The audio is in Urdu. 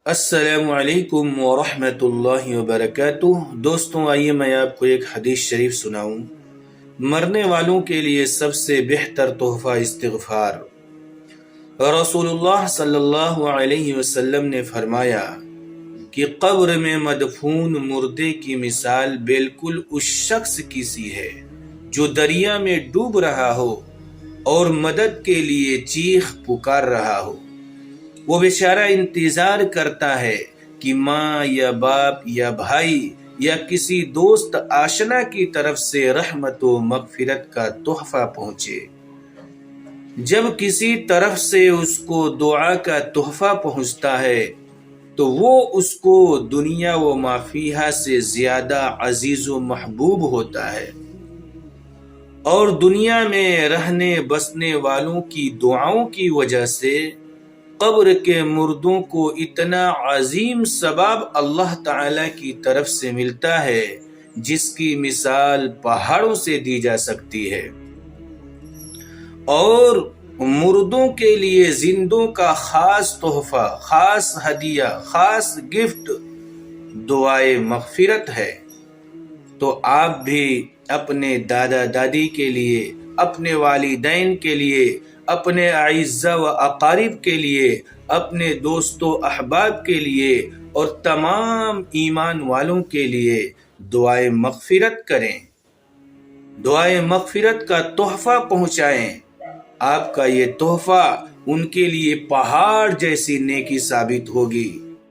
السلام علیکم ورحمۃ اللہ وبرکاتہ۔ دوستوں، آئیے میں آپ کو ایک حدیث شریف سناؤں۔ مرنے والوں کے لیے سب سے بہتر تحفہ استغفار۔ رسول اللہ صلی اللہ علیہ وسلم نے فرمایا کہ قبر میں مدفون مردے کی مثال بالکل اس شخص کی سی ہے جو دریا میں ڈوب رہا ہو اور مدد کے لیے چیخ پکار رہا ہو۔ وہ بیچارہ انتظار کرتا ہے کہ ماں یا باپ یا بھائی یا کسی دوست آشنا کی طرف سے رحمت و مغفرت کا تحفہ پہنچے۔ جب کسی طرف سے اس کو دعا کا تحفہ پہنچتا ہے تو وہ اس کو دنیا و ما فیہا سے زیادہ عزیز و محبوب ہوتا ہے، اور دنیا میں رہنے بسنے والوں کی دعاؤں کی وجہ سے قبر کے مردوں کو اتنا عظیم ثواب اللہ تعالی کی طرف سے ملتا ہے جس کی مثال پہاڑوں سے دی جا سکتی ہے۔ اور مردوں کے لیے زندوں کا خاص تحفہ، خاص ہدیہ، خاص گفٹ دعائے مغفرت ہے۔ تو آپ بھی اپنے دادا دادی کے لیے، اپنے والدین کے لیے، اپنے اعزاء و اقارب کے لیے، اپنے دوست و احباب کے لیے اور تمام ایمان والوں کے لیے دعائے مغفرت کریں، دعائے مغفرت کا تحفہ پہنچائیں۔ آپ کا یہ تحفہ ان کے لیے پہاڑ جیسی نیکی ثابت ہوگی۔